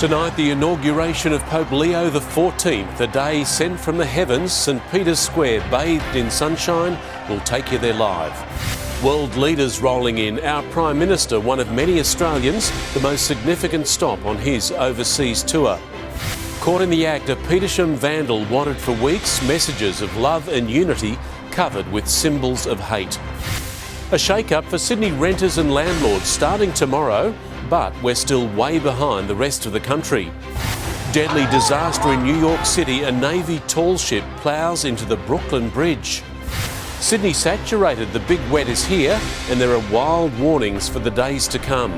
Tonight, the inauguration of Pope Leo XIV, a day sent from the heavens. St Peter's Square, bathed in sunshine, will take you there live. World leaders rolling in. Our Prime Minister, one of many Australians, the most significant stop on his overseas tour. Caught in the act, a Petersham vandal wanted for weeks, messages of love and unity covered with symbols of hate. A shake-up for Sydney renters and landlords starting tomorrow, but we're still way behind the rest of the country. Deadly disaster in New York City. A Navy tall ship ploughs into the Brooklyn Bridge. Sydney saturated. The big wet is here, and there are wild warnings for the days to come.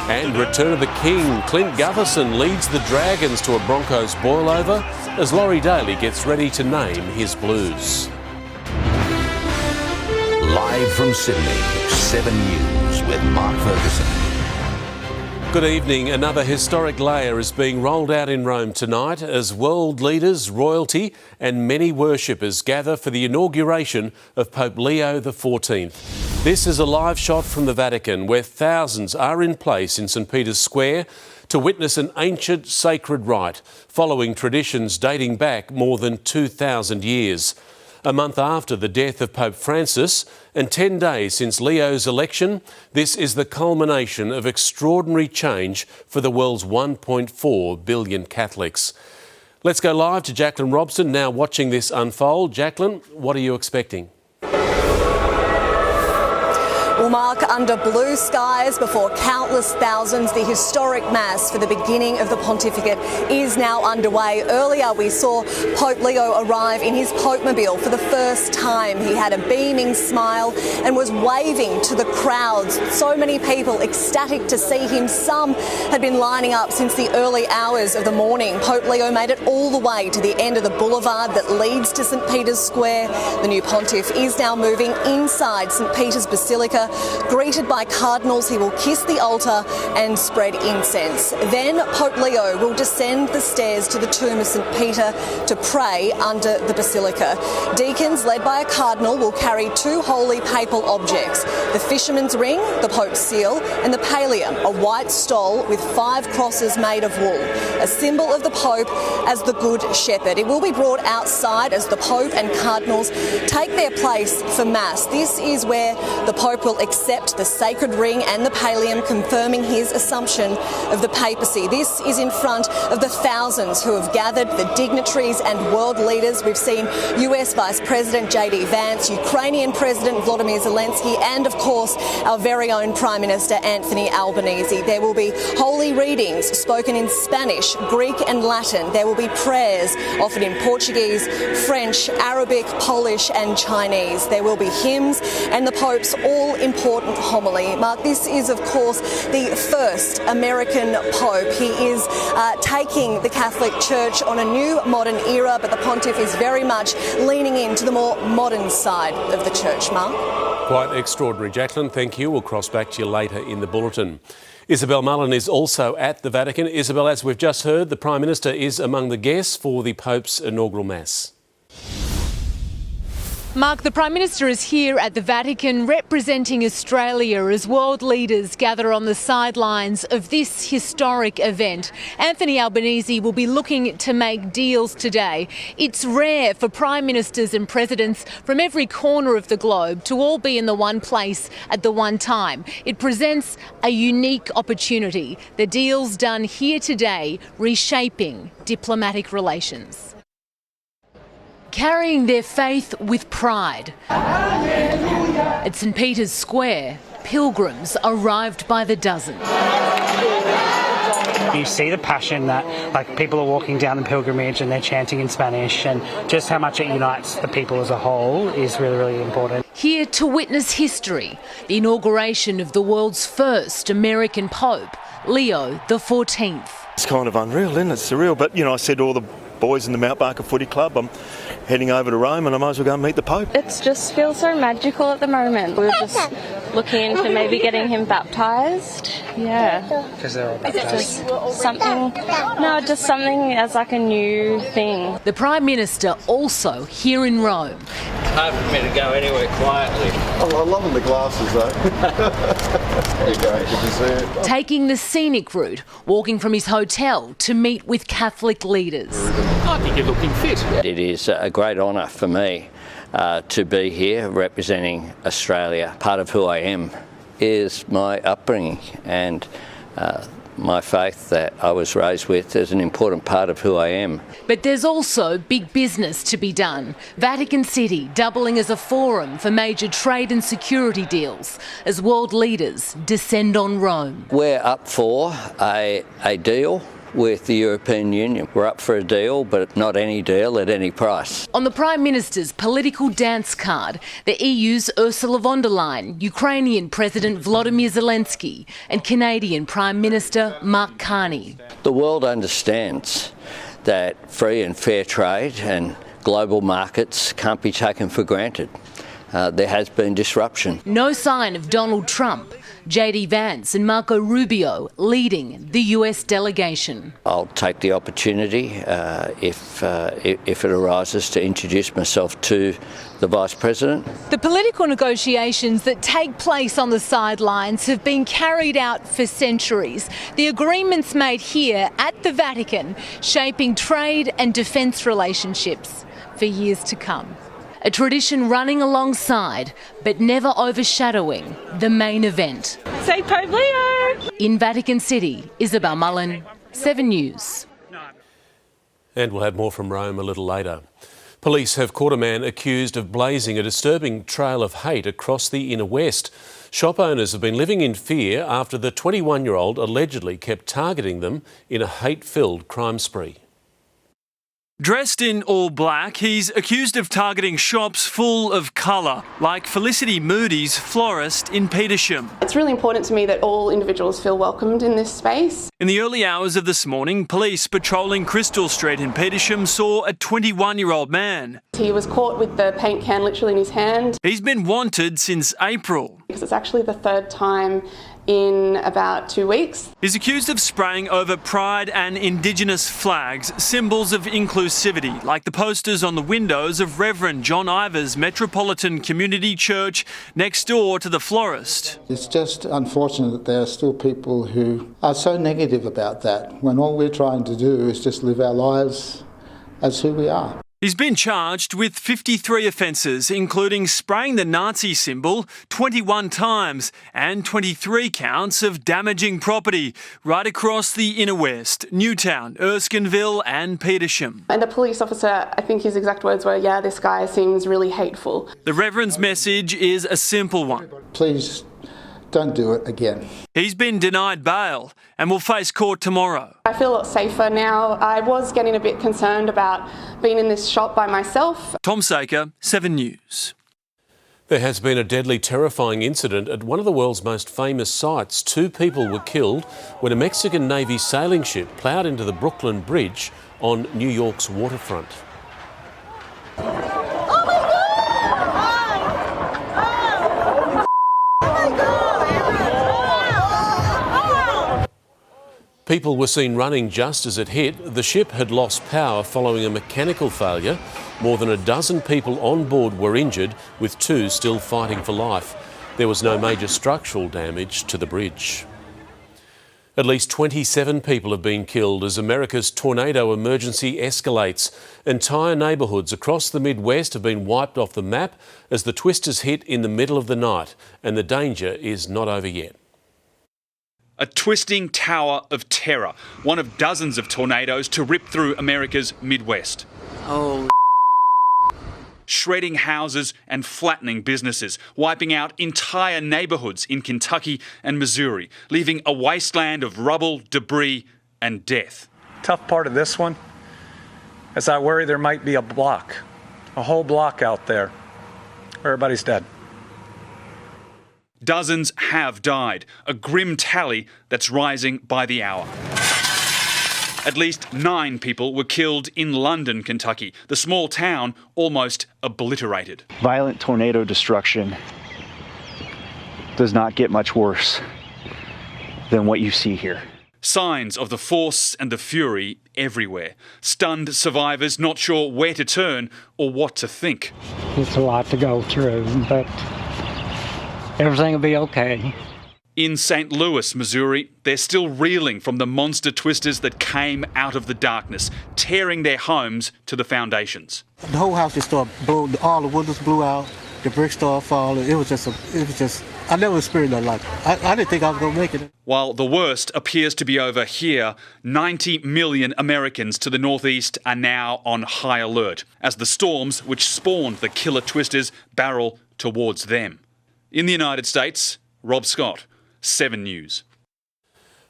And return of the King. Clint Gutherson leads the Dragons to a Broncos boil-over as Laurie Daly gets ready to name his Blues. Live from Sydney, 7 News with Mark Ferguson. Good evening. Another historic layer is being rolled out in Rome tonight as world leaders, royalty and many worshippers gather for the inauguration of Pope Leo XIV. This is a live shot from the Vatican, where thousands are in place in St Peter's Square to witness an ancient sacred rite following traditions dating back more than 2,000 years. A month after the death of Pope Francis and 10 days since Leo's election, this is the culmination of extraordinary change for the world's 1.4 billion Catholics. Let's go live to Jacqueline Robson, now watching this unfold. Jacqueline, what are you expecting? Well, Mark, under blue skies before countless thousands, the historic Mass for the beginning of the pontificate is now underway. Earlier we saw Pope Leo arrive in his Popemobile for the first time. He had a beaming smile and was waving to the crowds. So many people ecstatic to see him. Some had been lining up since the early hours of the morning. Pope Leo made it all the way to the end of the boulevard that leads to St Peter's Square. The new pontiff is now moving inside St Peter's Basilica. Greeted by cardinals, he will kiss the altar and spread incense. Then Pope Leo will descend the stairs to the tomb of St Peter to pray under the basilica. Deacons, led by a cardinal, will carry two holy papal objects: the fisherman's ring, the Pope's seal, and the pallium, a white stole with 5 crosses made of wool, a symbol of the Pope as the Good Shepherd. It will be brought outside as the Pope and cardinals take their place for Mass. This is where the Pope will accept the sacred ring and the pallium, confirming his assumption of the papacy. This is in front of the thousands who have gathered, the dignitaries and world leaders. We've seen US Vice President J.D. Vance, Ukrainian President Volodymyr Zelensky, and of course our very own Prime Minister Anthony Albanese. There will be holy readings spoken in Spanish, Greek and Latin. There will be prayers offered in Portuguese, French, Arabic, Polish and Chinese. There will be hymns and the Pope's all-important homily. Mark, this is of course the first American Pope. He is taking the Catholic Church on a new modern era, but the Pontiff is very much leaning into the more modern side of the Church, Mark. Quite extraordinary, Jacqueline. Thank you. We'll cross back to you later in the bulletin. Isabel Mullen is also at the Vatican. Isabel, as we've just heard, the Prime Minister is among the guests for the Pope's inaugural Mass. Mark, the Prime Minister is here at the Vatican representing Australia as world leaders gather on the sidelines of this historic event. Anthony Albanese will be looking to make deals today. It's rare for Prime Ministers and Presidents from every corner of the globe to all be in the one place at the one time. It presents a unique opportunity. The deals done here today reshaping diplomatic relations. Carrying their faith with pride. At St Peter's Square, pilgrims arrived by the dozen. You see the passion that people are walking down the pilgrimage and they're chanting in Spanish, and just how much it unites the people as a whole is really, really important. Here to witness history, the inauguration of the world's first American Pope, Leo XIV. It's kind of unreal, isn't it? It's surreal. But, I said to all the boys in the Mount Barker Footy Club, I'm heading over to Rome and I might as well go and meet the Pope. It just feels so magical at the moment. We were just looking into maybe getting him baptised. Yeah. Because they're all baptised. Just something as like a new thing. The Prime Minister also here in Rome. hard for me to go anywhere quietly. Oh, I'm loving the glasses though. There you go, good to see it. Taking the scenic route, walking from his hotel to meet with Catholic leaders. I think you're looking fit. It is a great honour for me to be here representing Australia. Part of who I am is my upbringing, and my faith that I was raised with is an important part of who I am. But there's also big business to be done. Vatican City doubling as a forum for major trade and security deals as world leaders descend on Rome. We're up for a deal with the European Union. We're up for a deal, but not any deal at any price. On the Prime Minister's political dance card, the EU's Ursula von der Leyen, Ukrainian President Volodymyr Zelensky and Canadian Prime Minister Mark Carney. The world understands that free and fair trade and global markets can't be taken for granted. There has been disruption. No sign of Donald Trump, JD Vance and Marco Rubio leading the US delegation. I'll take the opportunity, if it arises, to introduce myself to the Vice President. The political negotiations that take place on the sidelines have been carried out for centuries. The agreements made here at the Vatican shaping trade and defence relationships for years to come. A tradition running alongside, but never overshadowing, the main event. Say Pope Leo! In Vatican City, Isabel Mullen, 7 News. And we'll have more from Rome a little later. Police have caught a man accused of blazing a disturbing trail of hate across the inner west. Shop owners have been living in fear after the 21-year-old allegedly kept targeting them in a hate-filled crime spree. Dressed in all black, he's accused of targeting shops full of colour, like Felicity Moody's florist in Petersham. It's really important to me that all individuals feel welcomed in this space. In the early hours of this morning, police patrolling Crystal Street in Petersham saw a 21-year-old man. He was caught with the paint can literally in his hand. He's been wanted since April. Because it's actually the third time in about 2 weeks. He's accused of spraying over pride and Indigenous flags, symbols of inclusivity, like the posters on the windows of Reverend John Ivor's Metropolitan Community Church next door to the florist. It's just unfortunate that there are still people who are so negative about that, when all we're trying to do is just live our lives as who we are. He's been charged with 53 offences, including spraying the Nazi symbol 21 times and 23 counts of damaging property right across the inner west, Newtown, Erskineville and Petersham. And the police officer, I think his exact words were, "Yeah, this guy seems really hateful." The Reverend's message is a simple one. Please don't do it again. He's been denied bail and will face court tomorrow. I feel a lot safer now. I was getting a bit concerned about being in this shop by myself. Tom Saker, 7 News. There has been a deadly, terrifying incident at one of the world's most famous sites. 2 people were killed when a Mexican Navy sailing ship ploughed into the Brooklyn Bridge on New York's waterfront. People were seen running just as it hit. The ship had lost power following a mechanical failure. More than a dozen people on board were injured, with 2 still fighting for life. There was no major structural damage to the bridge. At least 27 people have been killed as America's tornado emergency escalates. Entire neighbourhoods across the Midwest have been wiped off the map as the twisters hit in the middle of the night, and the danger is not over yet. A twisting tower of terror, one of dozens of tornadoes to rip through America's Midwest. Oh, shredding houses and flattening businesses, wiping out entire neighbourhoods in Kentucky and Missouri, leaving a wasteland of rubble, debris and death. Tough part of this one is I worry there might be a whole block out there. Everybody's dead. Dozens have died, a grim tally that's rising by the hour. At least 9 people were killed in London, Kentucky, the small town almost obliterated. Violent tornado destruction does not get much worse than what you see here. Signs of the force and the fury everywhere. Stunned survivors not sure where to turn or what to think. It's a lot to go through, but everything will be okay. In St. Louis, Missouri, they're still reeling from the monster twisters that came out of the darkness, tearing their homes to the foundations. The whole house just started blowing, all the windows blew out, the bricks started falling. It was just, I never experienced nothing like it. I didn't think I was going to make it. While the worst appears to be over here, 90 million Americans to the northeast are now on high alert as the storms which spawned the killer twisters barrel towards them. In the United States, Rob Scott, 7 News.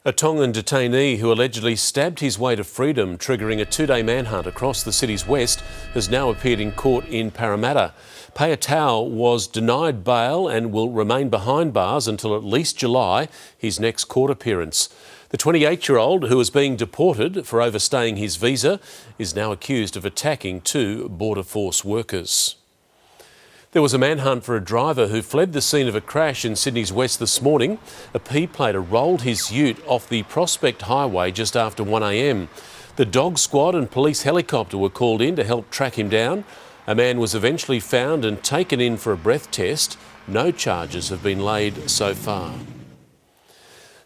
A Tongan detainee who allegedly stabbed his way to freedom, triggering a 2-day manhunt across the city's west, has now appeared in court in Parramatta. Payatau was denied bail and will remain behind bars until at least July, his next court appearance. The 28-year-old, who was being deported for overstaying his visa, is now accused of attacking 2 Border Force workers. There was a manhunt for a driver who fled the scene of a crash in Sydney's west this morning. A P-plater rolled his ute off the Prospect Highway just after 1 a.m. The dog squad and police helicopter were called in to help track him down. A man was eventually found and taken in for a breath test. No charges have been laid so far.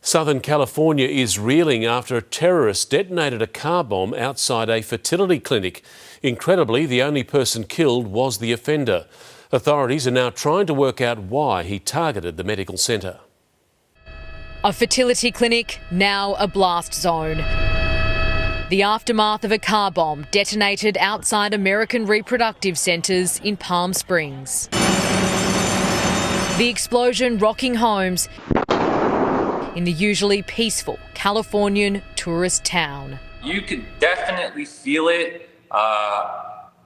Southern California is reeling after a terrorist detonated a car bomb outside a fertility clinic. Incredibly, the only person killed was the offender. Authorities are now trying to work out why he targeted the medical centre. A fertility clinic, now a blast zone. The aftermath of a car bomb detonated outside American reproductive centres in Palm Springs. The explosion rocking homes in the usually peaceful Californian tourist town. You could definitely feel it.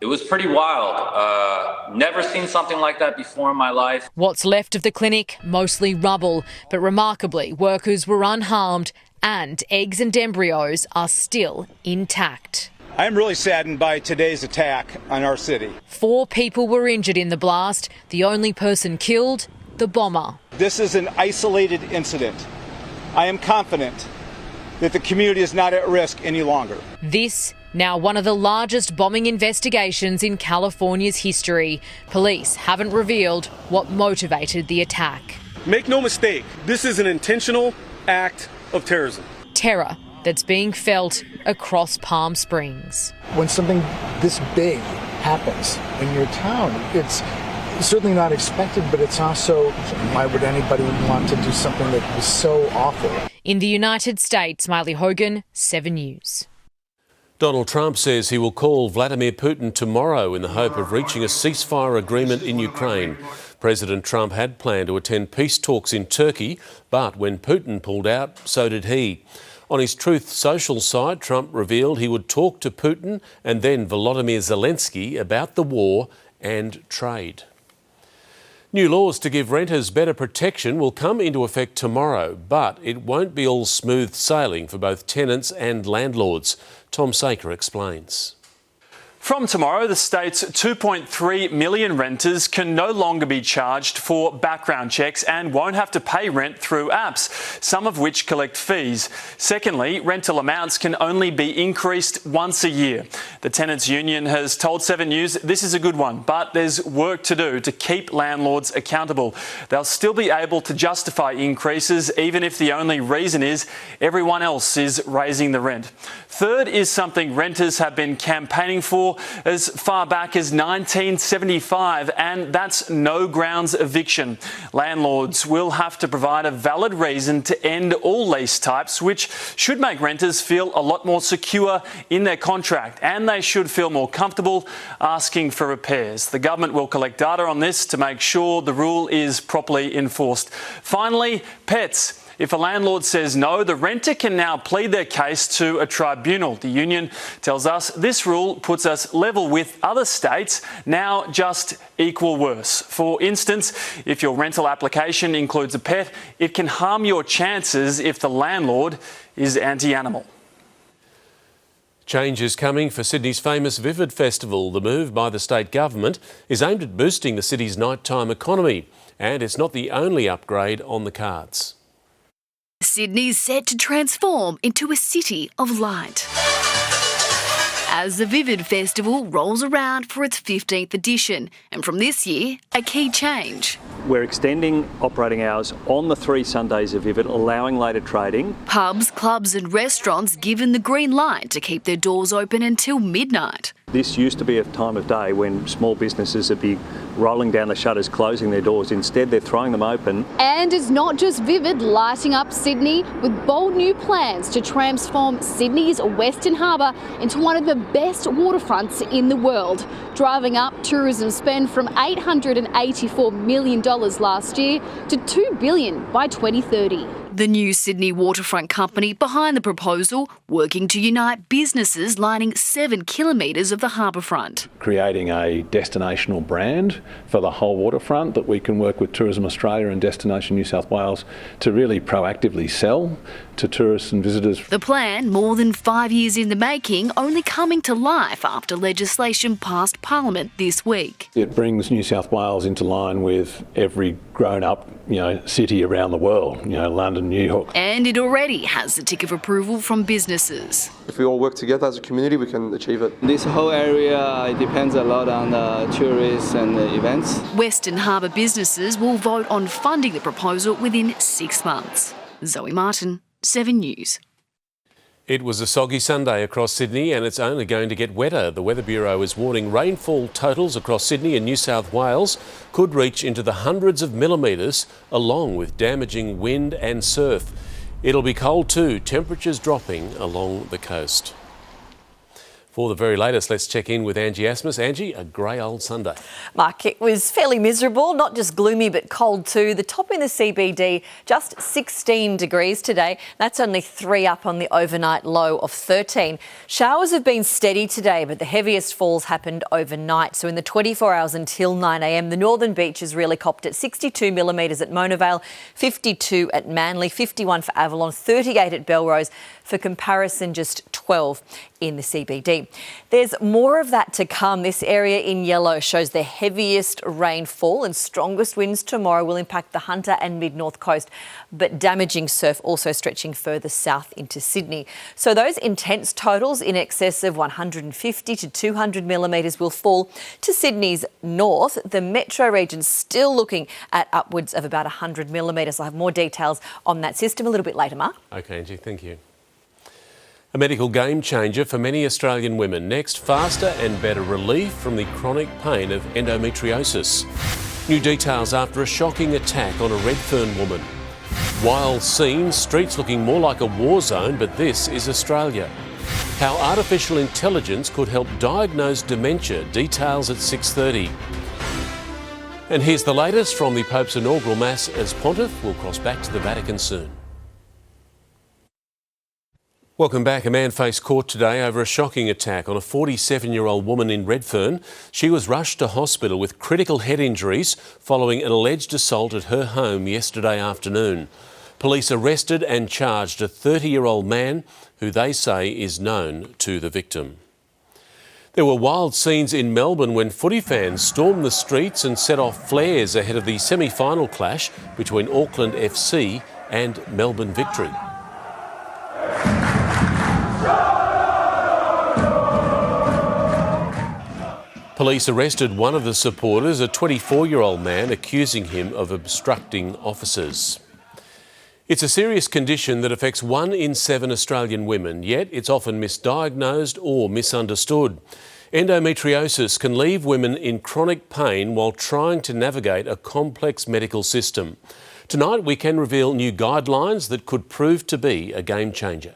It was pretty wild. Never seen something like that before in my life. What's left of the clinic, mostly rubble, but remarkably, workers were unharmed and eggs and embryos are still intact. I am really saddened by today's attack on our city. 4 people were injured in the blast. The only person killed, the bomber. This is an isolated incident. I am confident that the community is not at risk any longer. This now one of the largest bombing investigations in California's history. Police haven't revealed what motivated the attack. Make no mistake, this is an intentional act of terrorism. Terror that's being felt across Palm Springs. When something this big happens in your town, it's certainly not expected, but it's also, why would anybody want to do something that was so awful? In the United States, Miley Hogan, 7 News. Donald Trump says he will call Vladimir Putin tomorrow in the hope of reaching a ceasefire agreement in Ukraine. President Trump had planned to attend peace talks in Turkey, but when Putin pulled out, so did he. On his Truth Social site, Trump revealed he would talk to Putin and then Volodymyr Zelensky about the war and trade. New laws to give renters better protection will come into effect tomorrow, but it won't be all smooth sailing for both tenants and landlords. Tom Saker explains. From tomorrow, the state's 2.3 million renters can no longer be charged for background checks and won't have to pay rent through apps, some of which collect fees. Secondly, rental amounts can only be increased once a year. The Tenants' Union has told 7 News this is a good one, but there's work to do to keep landlords accountable. They'll still be able to justify increases even if the only reason is everyone else is raising the rent. Third is something renters have been campaigning for as far back as 1975, and that's no grounds eviction. Landlords will have to provide a valid reason to end all lease types, which should make renters feel a lot more secure in their contract, and they should feel more comfortable asking for repairs. The government will collect data on this to make sure the rule is properly enforced. Finally, pets. If a landlord says no, the renter can now plead their case to a tribunal. The union tells us this rule puts us level with other states, now just equal worse. For instance, if your rental application includes a pet, it can harm your chances if the landlord is anti-animal. Change is coming for Sydney's famous Vivid Festival. The move by the state government is aimed at boosting the city's nighttime economy, and it's not the only upgrade on the cards. Sydney's set to transform into a city of light. As the Vivid Festival rolls around for its 15th edition, and from this year, a key change. We're extending operating hours on the 3 Sundays of Vivid, allowing later trading. Pubs, clubs and restaurants given the green light to keep their doors open until midnight. This used to be a time of day when small businesses would be rolling down the shutters, closing their doors. Instead, they're throwing them open. And it's not just Vivid lighting up Sydney with bold new plans to transform Sydney's Western Harbour into one of the best waterfronts in the world, driving up tourism spend from $884 million last year to $2 billion by 2030. The new Sydney waterfront company behind the proposal, working to unite businesses lining 7 kilometres of the harbourfront. Creating a destinational brand for the whole waterfront that we can work with Tourism Australia and Destination New South Wales to really proactively sell to tourists and visitors. The plan, more than 5 years in the making, only coming to life after legislation passed Parliament this week. It brings New South Wales into line with every grown-up, city around the world, London, New York. And it already has the tick of approval from businesses. If we all work together as a community, we can achieve it. This whole area it depends a lot on the tourists and the events. Western Harbour businesses will vote on funding the proposal within 6 months. Zoe Martin, 7 News. It was a soggy Sunday across Sydney and it's only going to get wetter. The Weather Bureau is warning rainfall totals across Sydney and New South Wales could reach into the hundreds of millimetres, along with damaging wind and surf. It'll be cold too, temperatures dropping along the coast. For the very latest, let's check in with Angie Asmus. Angie, a grey old Sunday. Mark, it was fairly miserable, not just gloomy but cold too. The top in the CBD, just 16 degrees today. That's only 3 up on the overnight low of 13. Showers have been steady today, but the heaviest falls happened overnight. So in the 24 hours until 9 a.m, the northern beaches really copped at 62 millimetres at Mona Vale, 52 at Manly, 51 for Avalon, 38 at Belrose. For comparison, just 12 in the CBD. There's more of that to come. This area in yellow shows the heaviest rainfall and strongest winds tomorrow will impact the Hunter and mid-north coast, but damaging surf also stretching further south into Sydney. So those intense totals in excess of 150 to 200 millimetres will fall to Sydney's north. The metro region's still looking at upwards of about 100 millimetres. I'll have more details on that system a little bit later, Mark. OK, Angie, thank you. A medical game changer for many Australian women. Next, faster and better relief from the chronic pain of endometriosis. New details after a shocking attack on a Redfern woman. Wild scenes, streets looking more like a war zone, but this is Australia. How artificial intelligence could help diagnose dementia. Details at 6:30. And here's the latest from the Pope's inaugural Mass as Pontiff. We'll cross back to the Vatican soon. Welcome back. A man faced court today over a shocking attack on a 47-year-old woman in Redfern. She was rushed to hospital with critical head injuries following an alleged assault at her home yesterday afternoon. Police arrested and charged a 30-year-old man who they say is known to the victim. There were wild scenes in Melbourne when footy fans stormed the streets and set off flares ahead of the semi-final clash between Auckland FC and Melbourne Victory. Police arrested one of the supporters, a 24-year-old man, accusing him of obstructing officers. It's a serious condition that affects 1 in 7 Australian women, yet it's often misdiagnosed or misunderstood. Endometriosis can leave women in chronic pain while trying to navigate a complex medical system. Tonight we can reveal new guidelines that could prove to be a game changer.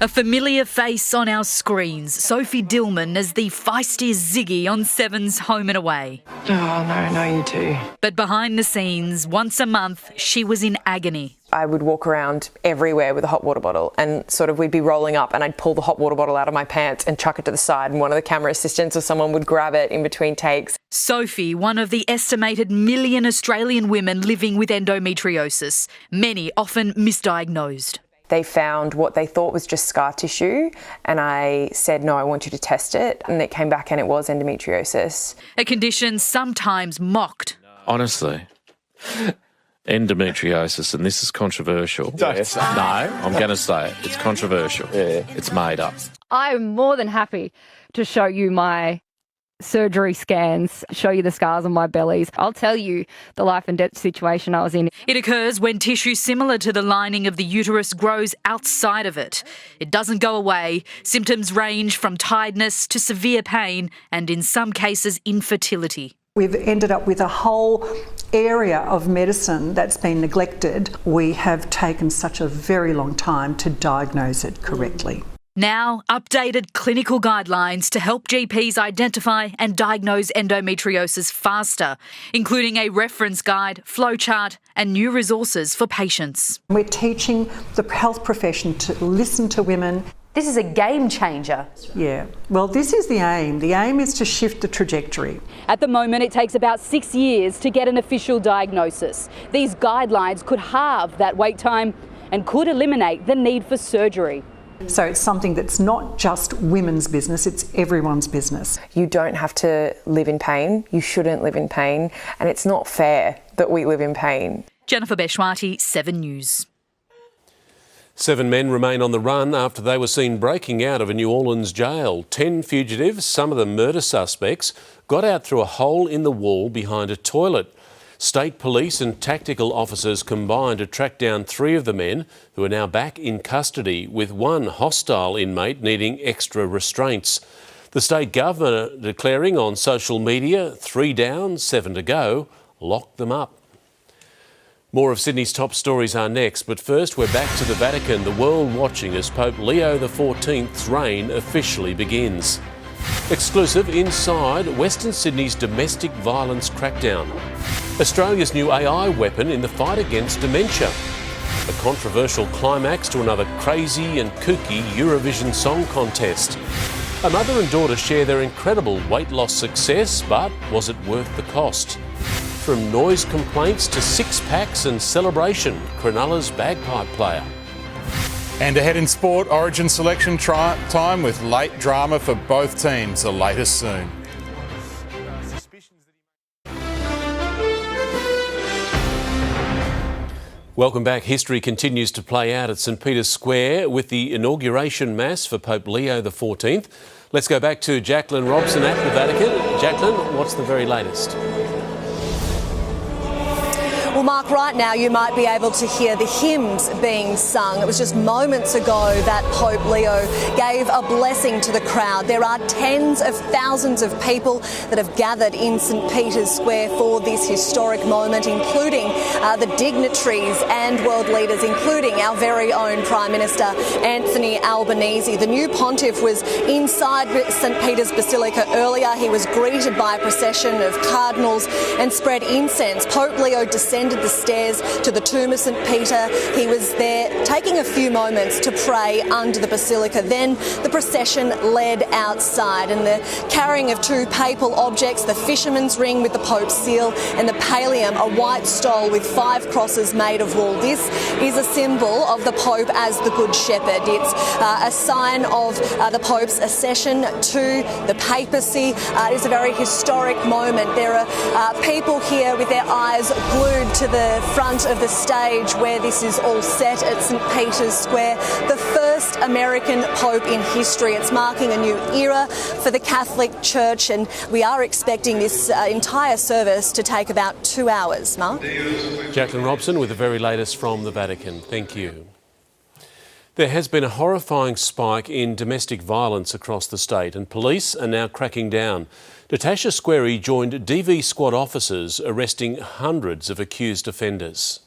A familiar face on our screens, Sophie Dillman as the feistiest Ziggy on Seven's Home and Away. Oh, no, you too. But behind the scenes, once a month, she was in agony. I would walk around everywhere with a hot water bottle and we'd be rolling up and I'd pull the hot water bottle out of my pants and chuck it to the side and one of the camera assistants or someone would grab it in between takes. Sophie, one of the estimated 1 million Australian women living with endometriosis, many often misdiagnosed. They found what they thought was just scar tissue and I said, no, I want you to test it. And it came back and it was endometriosis. A condition sometimes mocked. Honestly, Endometriosis, and this is controversial. Don't say. No, I'm going to say it. It's controversial. Yeah. It's made up. I'm more than happy to show you my surgery scans, show you the scars on my bellies. I'll tell you the life and death situation I was in. It occurs when tissue similar to the lining of the uterus grows outside of it. It doesn't go away. Symptoms range from tiredness to severe pain and, in some cases, infertility. We've ended up with a whole area of medicine that's been neglected. We have taken such a very long time to diagnose it correctly. Now, updated clinical guidelines to help GPs identify and diagnose endometriosis faster, including a reference guide, flowchart and new resources for patients. We're teaching the health profession to listen to women. This is a game changer. Yeah, well, this is the aim. The aim is to shift the trajectory. At the moment, it takes about 6 years to get an official diagnosis. These guidelines could halve that wait time and could eliminate the need for surgery. So it's something that's not just women's business, it's everyone's business. You don't have to live in pain. You shouldn't live in pain. And it's not fair that we live in pain. Jennifer Beshwati, 7 News. 7 men remain on the run after they were seen breaking out of a New Orleans jail. 10 fugitives, some of them murder suspects, got out through a hole in the wall behind a toilet. State police and tactical officers combined to track down 3 of the men who are now back in custody, with one hostile inmate needing extra restraints. The state governor declaring on social media, 3 down, 7 to go, lock them up. More of Sydney's top stories are next, but first we're back to the Vatican, the world watching as Pope Leo XIV's reign officially begins. Exclusive inside Western Sydney's domestic violence crackdown. Australia's new AI weapon in the fight against dementia. A controversial climax to another crazy and kooky Eurovision Song Contest. A mother and daughter share their incredible weight loss success, but was it worth the cost? From noise complaints to six-packs and celebration, Cronulla's bagpipe player. And ahead in sport, Origin selection time with late drama for both teams. The latest soon. Welcome back. History continues to play out at St Peter's Square with the inauguration mass for Pope Leo XIV. Let's go back to Jacqueline Robson at the Vatican. Jacqueline, what's the very latest? Well, Mark, right now you might be able to hear the hymns being sung. It was just moments ago that Pope Leo gave a blessing to the crowd. There are tens of thousands of people that have gathered in St Peter's Square for this historic moment, including the dignitaries and world leaders, including our very own Prime Minister Anthony Albanese. The new pontiff was inside St Peter's Basilica earlier. He was greeted by a procession of cardinals and spread incense. Pope Leo descended the stairs to the tomb of St Peter. He was there taking a few moments to pray under the basilica. Then the procession led outside, and the carrying of 2 papal objects, the fisherman's ring with the Pope's seal and the pallium, a white stole with 5 crosses made of wool. This is a symbol of the Pope as the Good Shepherd. It's a sign of the Pope's accession to the papacy. It is a very historic moment. There are people here with their eyes glued to the front of the stage where this is all set at St Peter's Square. The first American Pope in history. It's marking a new era for the Catholic Church, and we are expecting this entire service to take about 2 hours. Mark? Jacqueline Robson with the very latest from the Vatican. Thank you. There has been a horrifying spike in domestic violence across the state, and police are now cracking down. Natasha Squarey joined DV squad officers arresting hundreds of accused offenders.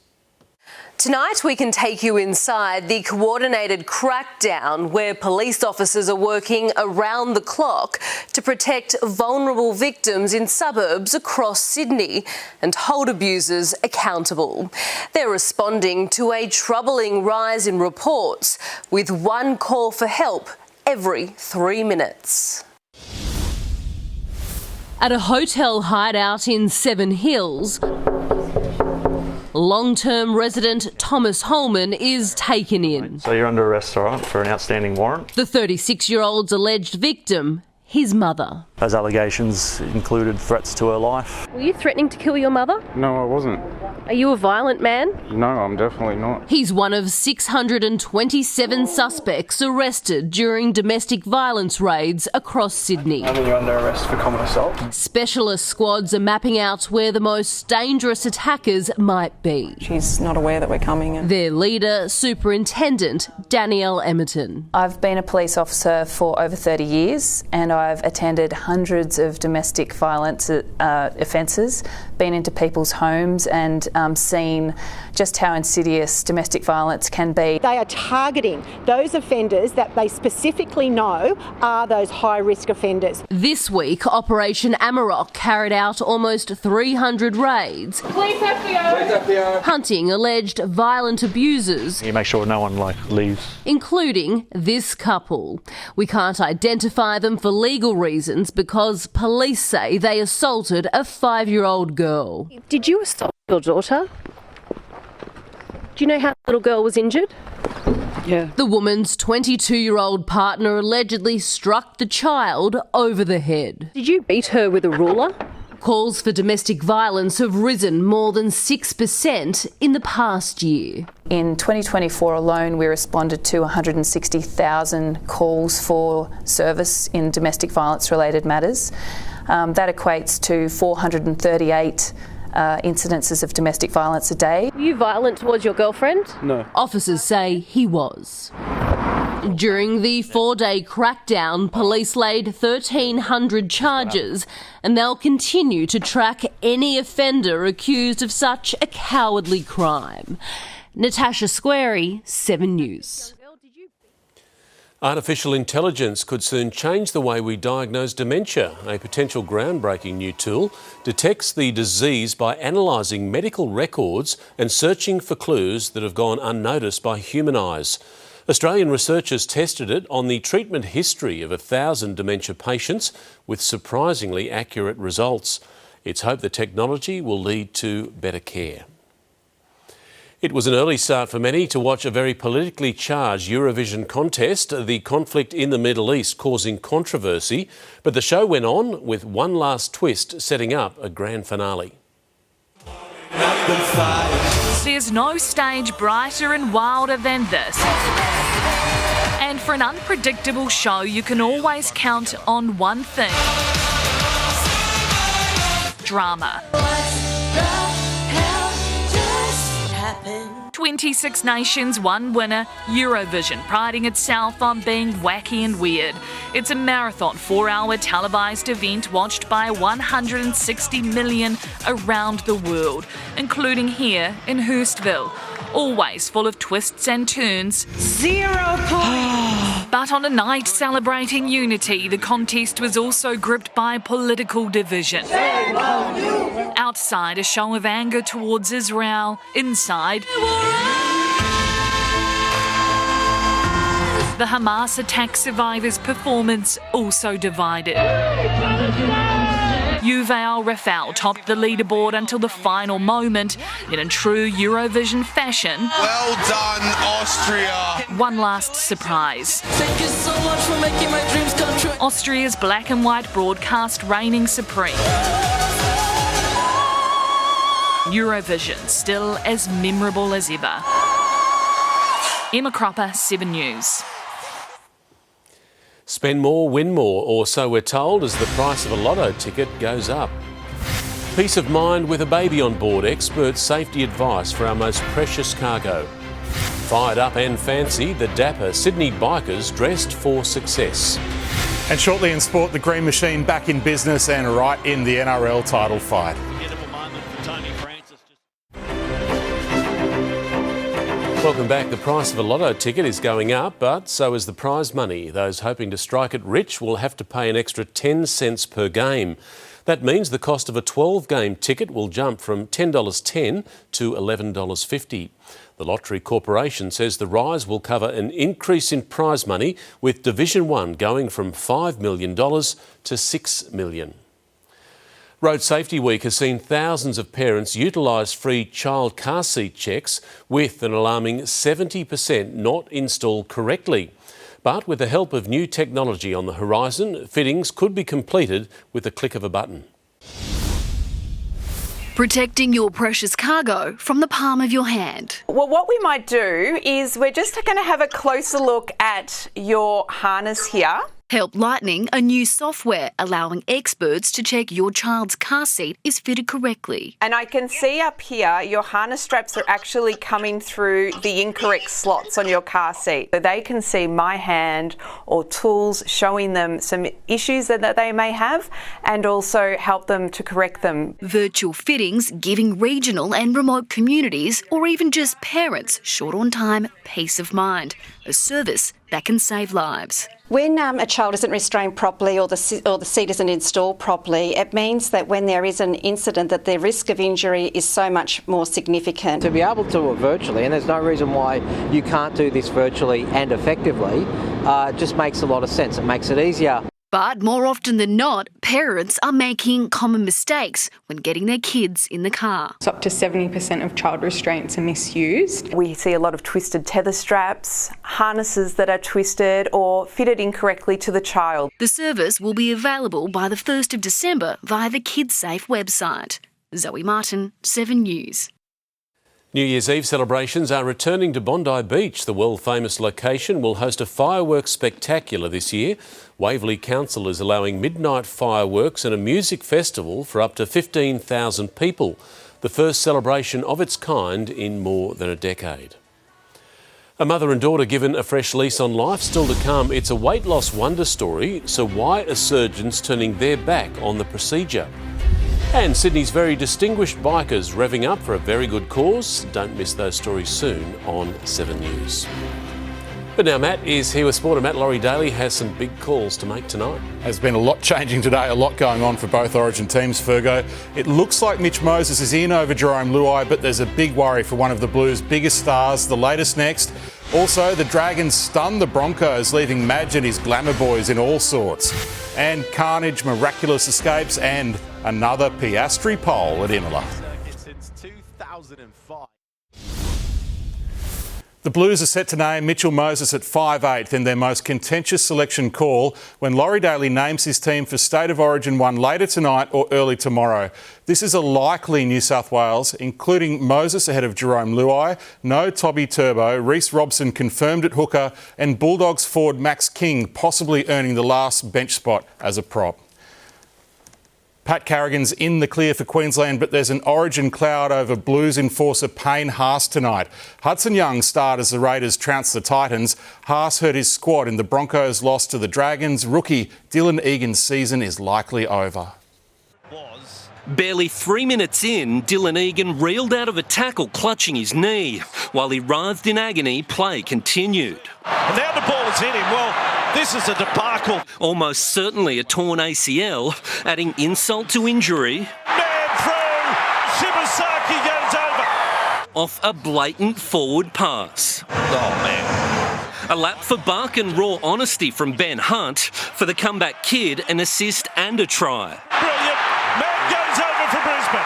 Tonight we can take you inside the coordinated crackdown where police officers are working around the clock to protect vulnerable victims in suburbs across Sydney and hold abusers accountable. They're responding to a troubling rise in reports, with 1 call for help every 3 minutes. At a hotel hideout in Seven Hills, long-term resident Thomas Holman is taken in. So you're under arrest, all right, for an outstanding warrant. The 36-year-old's alleged victim, his mother. Those allegations included threats to her life. Were you threatening to kill your mother? No, I wasn't. Are you a violent man? No, I'm definitely not. He's one of 627 suspects arrested during domestic violence raids across Sydney. You're under arrest for common assault. Specialist squads are mapping out where the most dangerous attackers might be. She's not aware that we're coming. Their leader, Superintendent Danielle Emerton. I've been a police officer for over 30 years and I've attended hundreds of domestic violence offences, been into people's homes and seen just how insidious domestic violence can be. They are targeting those offenders that they specifically know are those high-risk offenders. This week, Operation Amarok carried out almost 300 raids, hunting alleged violent abusers. You make sure no one leaves. Including this couple. We can't identify them for legal reasons because police say they assaulted a 5-year-old girl. Did you assault your daughter? Do you know how the little girl was injured? Yeah. The woman's 22-year-old partner allegedly struck the child over the head. Did you beat her with a ruler? Calls for domestic violence have risen more than 6% in the past year. In 2024 alone, we responded to 160,000 calls for service in domestic violence-related matters. That equates to 438 incidences of domestic violence a day. Were you violent towards your girlfriend? No. Officers say he was. During the 4-day crackdown, police laid 1,300 charges and they'll continue to track any offender accused of such a cowardly crime. Natasha Squarey, 7 News. Artificial intelligence could soon change the way we diagnose dementia. A potential groundbreaking new tool detects the disease by analysing medical records and searching for clues that have gone unnoticed by human eyes. Australian researchers tested it on the treatment history of 1,000 dementia patients with surprisingly accurate results. It's hoped the technology will lead to better care. It was an early start for many to watch a very politically charged Eurovision contest, the conflict in the Middle East causing controversy, but the show went on with one last twist setting up a grand finale. There's no stage brighter and wilder than this. And for an unpredictable show, you can always count on one thing: drama. 26 nations, one winner, Eurovision, priding itself on being wacky and weird. It's a marathon 4-hour televised event watched by 160 million around the world, including here in Hurstville. Always full of twists and turns. 0 points! But on a night celebrating unity, the contest was also gripped by political division. Outside, a show of anger towards Israel. Inside, the Hamas attack survivors' performance also divided. Yuval Rafal topped the leaderboard until the final moment, yet in true Eurovision fashion. Well done, Austria. One last surprise. Thank you so much for making my dreams come true. Austria's black and white broadcast reigning supreme. Eurovision still as memorable as ever. Emma Cropper, 7 News. Spend more, win more, or so we're told as the price of a Lotto ticket goes up. Peace of mind with a baby on board, expert safety advice for our most precious cargo. Fired up and fancy, the dapper Sydney bikers dressed for success. And shortly in sport, the Green Machine back in business and right in the NRL title fight. Welcome back. The price of a Lotto ticket is going up, but so is the prize money. Those hoping to strike it rich will have to pay an extra 10 cents per game. That means the cost of a 12-game ticket will jump from $10.10 to $11.50. The Lottery Corporation says the rise will cover an increase in prize money, with Division 1 going from $5 million to $6 million. Road Safety Week has seen thousands of parents utilise free child car seat checks, with an alarming 70% not installed correctly. But with the help of new technology on the horizon, fittings could be completed with the click of a button. Protecting your precious cargo from the palm of your hand. Well, what we might do is we're just going to have a closer look at your harness here. Help Lightning, a new software allowing experts to check your child's car seat is fitted correctly. And I can see up here your harness straps are actually coming through the incorrect slots on your car seat. So they can see my hand or tools showing them some issues that they may have and also help them to correct them. Virtual fittings giving regional and remote communities or even just parents short on time peace of mind. A service that can save lives. When a child isn't restrained properly or the seat isn't installed properly, it means that when there is an incident that the risk of injury is so much more significant. To be able to do it virtually, and there's no reason why you can't do this virtually and effectively, just makes a lot of sense. It makes it easier. But more often than not, parents are making common mistakes when getting their kids in the car. Up to 70% of child restraints are misused. We see a lot of twisted tether straps, harnesses that are twisted or fitted incorrectly to the child. The service will be available by the 1st of December via the KidSafe website. Zoe Martin, 7 News. New Year's Eve celebrations are returning to Bondi Beach. The world-famous location will host a fireworks spectacular this year. Waverley Council is allowing midnight fireworks and a music festival for up to 15,000 people, the first celebration of its kind in more than a decade. A mother and daughter given a fresh lease on life still to come. It's a weight loss wonder story, so why are surgeons turning their back on the procedure? And Sydney's very distinguished bikers revving up for a very good cause. Don't miss those stories soon on 7 News. But now Matt is here with sport, and Matt Laurie Daly has some big calls to make tonight. There's been a lot changing today, a lot going on for both Origin teams, Fergo. It looks like Mitch Moses is in over Jerome Luai, but there's a big worry for one of the Blues' biggest stars. The latest next. Also, the Dragons stun the Broncos, leaving Madge and his glamour boys in all sorts. And carnage, miraculous escapes, and another Piastri pole at Imola. Since 2005. The Blues are set to name Mitchell Moses at 5'8" in their most contentious selection call when Laurie Daly names his team for State of Origin 1 later tonight or early tomorrow. This is a likely New South Wales, including Moses ahead of Jerome Luai, no Toby Turbo, Reece Robson confirmed at hooker, and Bulldogs forward Max King possibly earning the last bench spot as a prop. Pat Carrigan's in the clear for Queensland, but there's an Origin cloud over Blues enforcer Payne Haas tonight. Hudson Young starred as the Raiders trounced the Titans. Haas hurt his squad in the Broncos' loss to the Dragons. Rookie Dylan Egan's season is likely over. Barely 3 minutes in, Dylan Egan reeled out of a tackle clutching his knee. While he writhed in agony, play continued. And now the ball has hit him. Well, this is a debacle. Almost certainly a torn ACL, adding insult to injury. Man through! Shibasaki goes over. Off a blatant forward pass. Oh, man. A lap for buck and raw honesty from Ben Hunt. For the comeback kid, an assist and a try. Brilliant. Man goes over for Brisbane.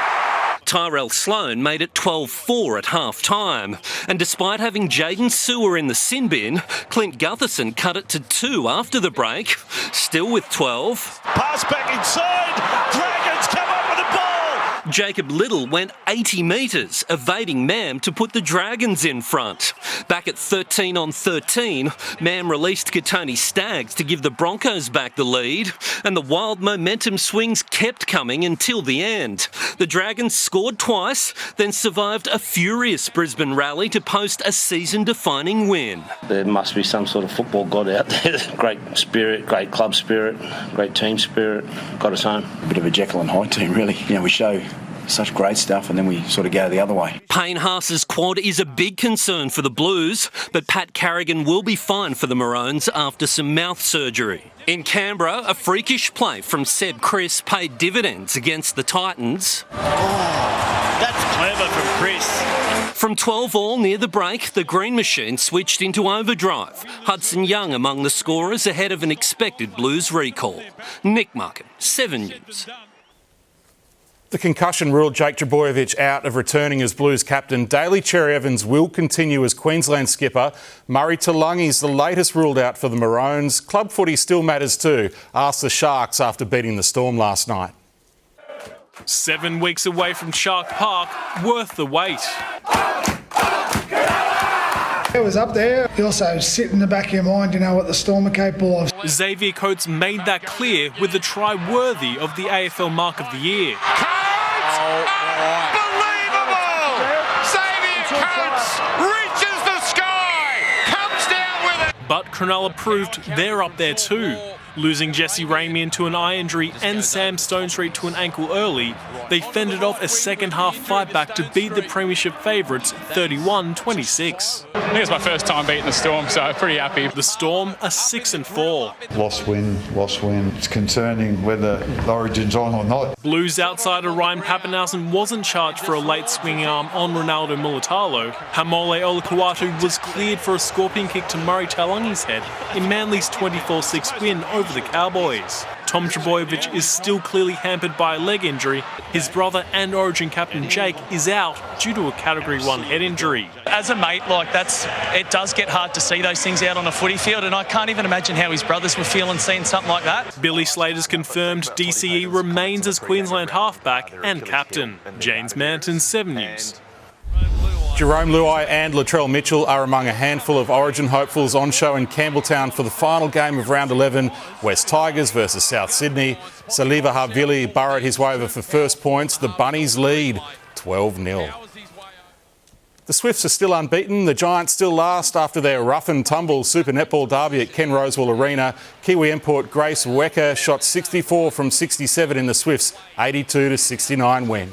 Tyrell Sloan made it 12-4 at half-time. And despite having Jaden Sewer in the sin bin, Clint Gutherson cut it to 2 after the break. Still with 12. Pass back inside. Dragons come up with the ball. Jacob Little went 80 metres, evading Mam to put the Dragons in front. Back at 13 on 13, Mam released Katoni Staggs to give the Broncos back the lead, and the wild momentum swings kept coming until the end. The Dragons scored twice, then survived a furious Brisbane rally to post a season-defining win. There must be some sort of football god out there. Great spirit, great club spirit, great team spirit, got us home. A bit of a Jekyll and Hyde team, really. You know, we show such great stuff and then we sort of go the other way. Payne Haas's quad is a big concern for the Blues, but Pat Carrigan will be fine for the Maroons after some mouth surgery. In Canberra, a freakish play from Seb Chris paid dividends against the Titans. Oh, that's clever from Chris. From 12-all near the break, the Green Machine switched into overdrive. Hudson Young among the scorers ahead of an expected Blues recall. Nick Markham, 7 News. The concussion ruled Jake Trbojevic out of returning as Blues captain. Daly Cherry-Evans will continue as Queensland skipper. Murray Taulungi's the latest ruled out for the Maroons. Club footy still matters too, asked the Sharks after beating the Storm last night. 7 weeks away from Shark Park, worth the wait. It was up there. You also sit in the back of your mind, you know what the Storm are capable of. Xavier Coates made that clear with a try worthy of the AFL Mark of the Year. Unbelievable! Xavier Coates reaches the sky, comes down with it. But Cronulla proved they're up there too. Losing Jesse Ramian to an eye injury and Sam Stonestreet to an ankle early, they fended off a second-half fight back to beat the premiership favourites 31-26. I think it's my first time beating the Storm, so I'm pretty happy. The Storm are 6-4. Lost win. It's concerning whether the Origin's on or not. Blues outsider Ryan Papenhuyzen wasn't charged for a late swinging arm on Ronaldo Mulitalo. Hamole Olakau'atu was cleared for a scorpion kick to Murray Taulungi's head in Manly's 24-6 win over the Cowboys. Tom Trbojevic is still clearly hampered by a leg injury. His brother and Origin captain Jake is out due to a Category 1 head injury. As a mate, it does get hard to see those things out on a footy field, and I can't even imagine how his brothers were feeling seeing something like that. Billy Slater's confirmed DCE remains as Queensland halfback and captain. James Manton, 7 News. Jerome Luai and Latrell Mitchell are among a handful of Origin hopefuls on show in Campbelltown for the final game of round 11, West Tigers versus South Sydney. Saliva Havili burrowed his way over for first points. The Bunnies lead 12-0. The Swifts are still unbeaten. The Giants still last after their rough and tumble Super Netball derby at Ken Rosewall Arena. Kiwi import Grace Wecker shot 64 from 67 in the Swifts' 82-69 win.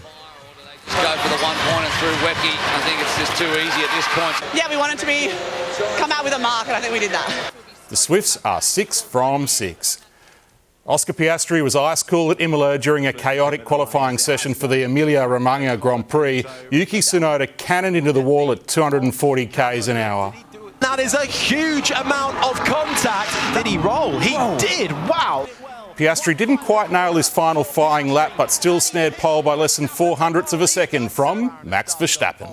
Go for the one-pointer through Wecky. I think it's just too easy at this point. Yeah, we wanted to come out with a mark, and I think we did that. The Swifts are 6 from 6. Oscar Piastri was ice cool at Imola during a chaotic qualifying session for the Emilia-Romagna Grand Prix. Yuki Tsunoda cannoned into the wall at 240 k's an hour. That is a huge amount of contact. Did he roll? He did. Wow. Piastri didn't quite nail his final flying lap, but still snared pole by less than 0.04 of a second from Max Verstappen.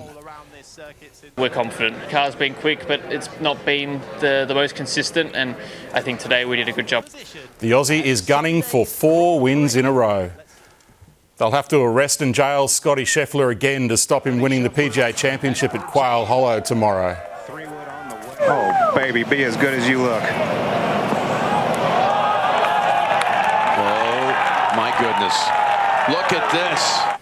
We're confident. The car's been quick, but it's not been the most consistent, and I think today we did a good job. The Aussie is gunning for 4 wins in a row. They'll have to arrest and jail Scotty Scheffler again to stop him winning the PGA Championship at Quail Hollow tomorrow. Oh, baby, be as good as you look. My goodness. Look at this.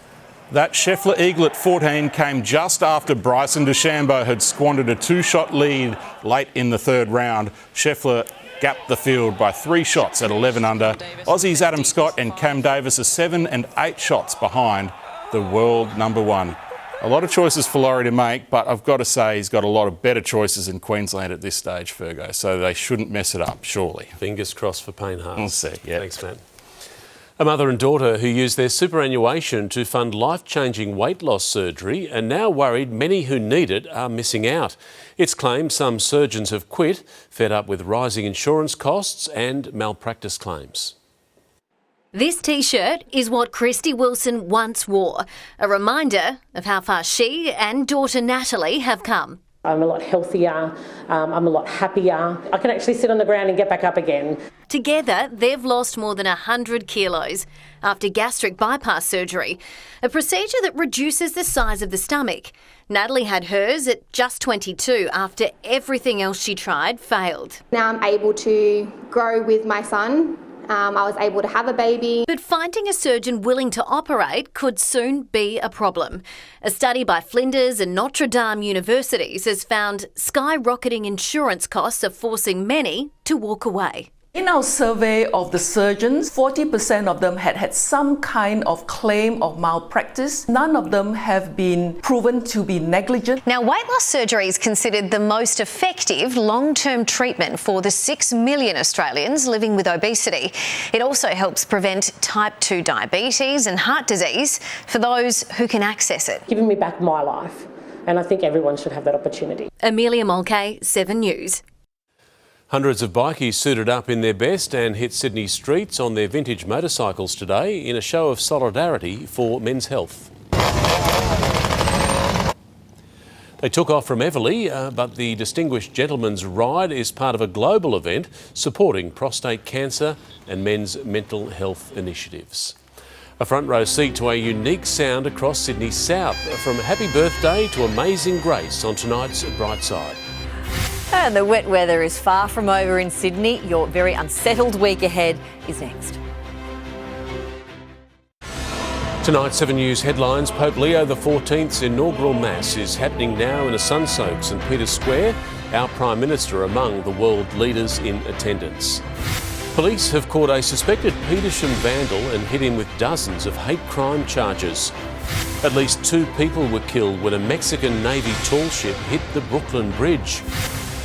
That Scheffler eagle at 14 came just after Bryson DeChambeau had squandered a 2-shot lead late in the third round. Scheffler gapped the field by 3 shots at 11 under. Aussies Adam Scott and Cam Davis are 7 and 8 shots behind the world number 1. A lot of choices for Laurie to make, but I've got to say he's got a lot of better choices in Queensland at this stage, Fergo, so they shouldn't mess it up, surely. Fingers crossed for Payne Haas. We'll see, yeah. Thanks, Matt. A mother and daughter who used their superannuation to fund life-changing weight loss surgery are now worried many who need it are missing out. It's claimed some surgeons have quit, fed up with rising insurance costs and malpractice claims. This T-shirt is what Christy Wilson once wore, a reminder of how far she and daughter Natalie have come. I'm a lot healthier, I'm a lot happier. I can actually sit on the ground and get back up again. Together, they've lost more than 100 kilos after gastric bypass surgery, a procedure that reduces the size of the stomach. Natalie had hers at just 22 after everything else she tried failed. Now I'm able to grow with my son. I was able to have a baby. But finding a surgeon willing to operate could soon be a problem. A study by Flinders and Notre Dame universities has found skyrocketing insurance costs are forcing many to walk away. In our survey of the surgeons, 40% of them had some kind of claim of malpractice. None of them have been proven to be negligent. Now, weight loss surgery is considered the most effective long-term treatment for the 6 million Australians living with obesity. It also helps prevent type 2 diabetes and heart disease for those who can access it. Giving me back my life, and I think everyone should have that opportunity. Amelia Mulcahy, 7 News. Hundreds of bikies suited up in their best and hit Sydney streets on their vintage motorcycles today in a show of solidarity for men's health. They took off from Everleigh, but the Distinguished Gentleman's Ride is part of a global event supporting prostate cancer and men's mental health initiatives. A front row seat to a unique sound across Sydney South, from Happy Birthday to Amazing Grace on tonight's Bright Side. And the wet weather is far from over in Sydney. Your very unsettled week ahead is next. Tonight's 7 News headlines. Pope Leo XIV's inaugural Mass is happening now in a sun-soaked St Peter's Square. Our Prime Minister among the world leaders in attendance. Police have caught a suspected Petersham vandal and hit him with dozens of hate crime charges. At least 2 people were killed when a Mexican Navy tall ship hit the Brooklyn Bridge.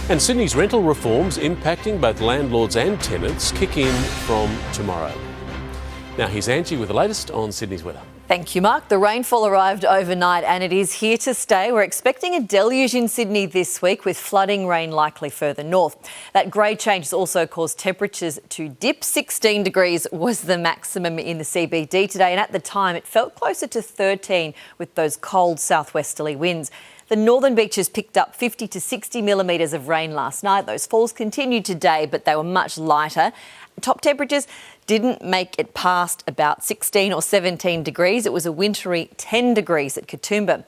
And Sydney's rental reforms impacting both landlords and tenants kick in from tomorrow. Now here's Angie with the latest on Sydney's weather. Thank you, Mark. The rainfall arrived overnight and it is here to stay. We're expecting a deluge in Sydney this week with flooding rain likely further north. That grade change has also caused temperatures to dip. 16 degrees was the maximum in the CBD today, and at the time it felt closer to 13 with those cold southwesterly winds. The northern beaches picked up 50 to 60 millimetres of rain last night. Those falls continued today, but they were much lighter. Top temperatures didn't make it past about 16 or 17 degrees. It was a wintry 10 degrees at Katoomba.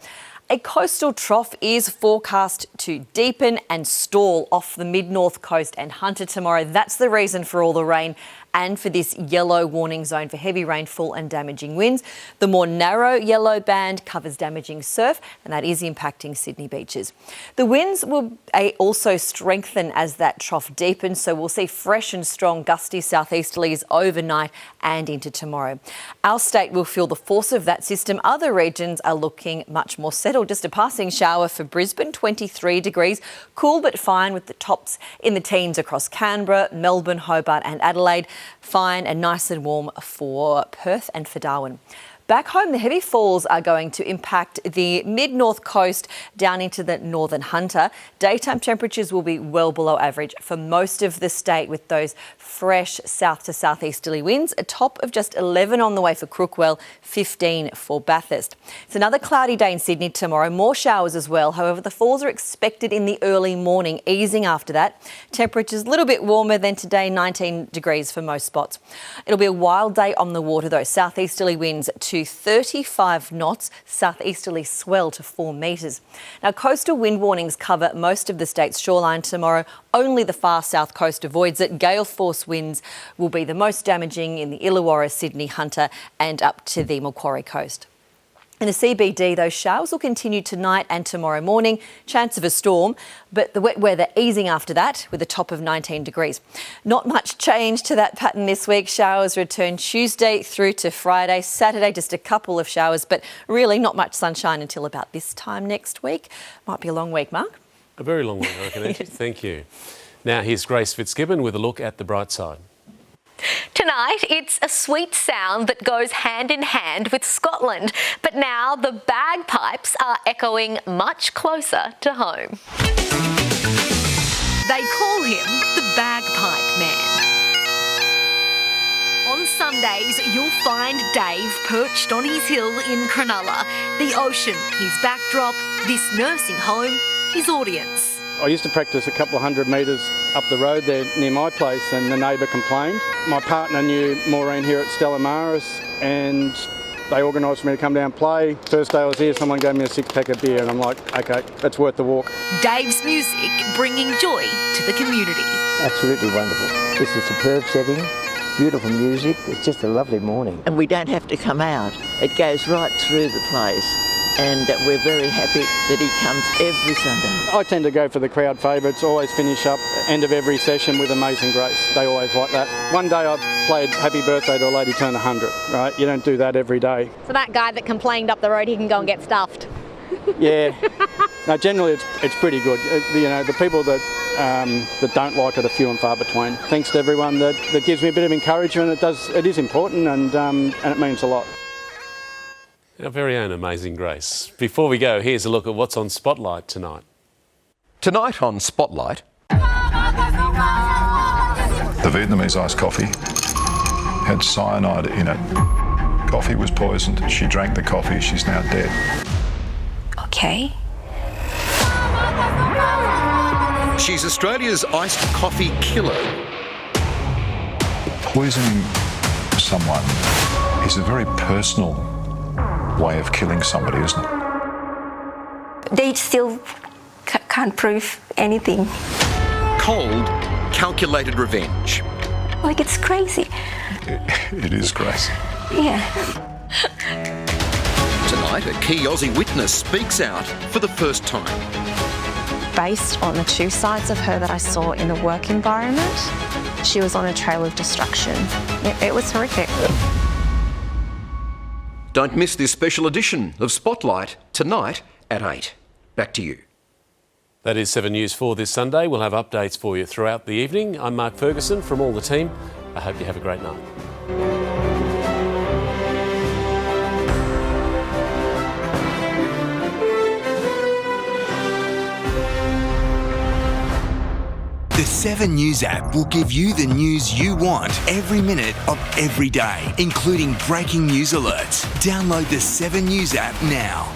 A coastal trough is forecast to deepen and stall off the mid-north coast and Hunter tomorrow. That's the reason for all the rain and for this yellow warning zone for heavy rainfall and damaging winds. The more narrow yellow band covers damaging surf, and that is impacting Sydney beaches. The winds will also strengthen as that trough deepens, so we'll see fresh and strong gusty southeasterlies overnight and into tomorrow. Our state will feel the force of that system. Other regions are looking much more settled. Just a passing shower for Brisbane, 23 degrees. Cool but fine with the tops in the teens across Canberra, Melbourne, Hobart and Adelaide. Fine and nice and warm for Perth and for Darwin. Back home, the heavy falls are going to impact the mid-north coast down into the northern Hunter. Daytime temperatures will be well below average for most of the state with those fresh south to southeasterly winds. A top of just 11 on the way for Crookwell, 15 for Bathurst. It's another cloudy day in Sydney tomorrow. More showers as well. However, the falls are expected in the early morning, easing after that. Temperatures a little bit warmer than today, 19 degrees for most spots. It'll be a wild day on the water though. Southeasterly winds to 35 knots, southeasterly swell to 4 metres. Now, coastal wind warnings cover most of the state's shoreline tomorrow. Only the far south coast avoids it. Gale force winds will be the most damaging in the Illawarra, Sydney, Hunter and up to the Macquarie coast. In the CBD, those showers will continue tonight and tomorrow morning. Chance of a storm, but the wet weather easing after that with a top of 19 degrees. Not much change to that pattern this week. Showers return Tuesday through to Friday. Saturday, just a couple of showers, but really not much sunshine until about this time next week. Might be a long week, Mark. A very long week, I reckon. Yes. Thank you. Now here's Grace Fitzgibbon with a look at the bright side. Tonight, it's a sweet sound that goes hand in hand with Scotland, but now the bagpipes are echoing much closer to home. They call him the Bagpipe Man. On Sundays, you'll find Dave perched on his hill in Cronulla. The ocean, his backdrop, this nursing home, his audience. I used to practice a couple of 100 metres up the road there near my place, and the neighbour complained. My partner knew Maureen here at Stella Maris, and they organised for me to come down and play. First day I was here, someone gave me a 6-pack of beer, and I'm like, OK, that's worth the walk. Dave's music bringing joy to the community. Absolutely wonderful. It's a superb setting, beautiful music. It's just a lovely morning. And we don't have to come out. It goes right through the place. And we're very happy that he comes every Sunday. I tend to go for the crowd favourites, always finish up end of every session with Amazing Grace. They always like that. One day I played Happy Birthday to a lady turned 100, right? You don't do that every day. So that guy that complained up the road, he can go and get stuffed. Yeah. No, generally it's pretty good. You know, the people that don't like it are few and far between. Thanks to everyone that gives me a bit of encouragement. It is important and it means a lot. Our very own Amazing Grace. Before we go, here's a look at what's on Spotlight tonight. Tonight on Spotlight... The Vietnamese iced coffee had cyanide in it. Coffee was poisoned. She drank the coffee. She's now dead. Okay. She's Australia's iced coffee killer. Poisoning someone is a very personal way of killing somebody, isn't it? They still can't prove anything. Cold, calculated revenge. Like, it's crazy. It is crazy. Yeah. Tonight, a key Aussie witness speaks out for the first time. Based on the two sides of her that I saw in the work environment, she was on a trail of destruction. It was horrific. Don't miss this special edition of Spotlight tonight at 8. Back to you. That is 7 News for this Sunday. We'll have updates for you throughout the evening. I'm Mark Ferguson from all the team. I hope you have a great night. The 7 News app will give you the news you want every minute of every day, including breaking news alerts. Download the 7 News app now.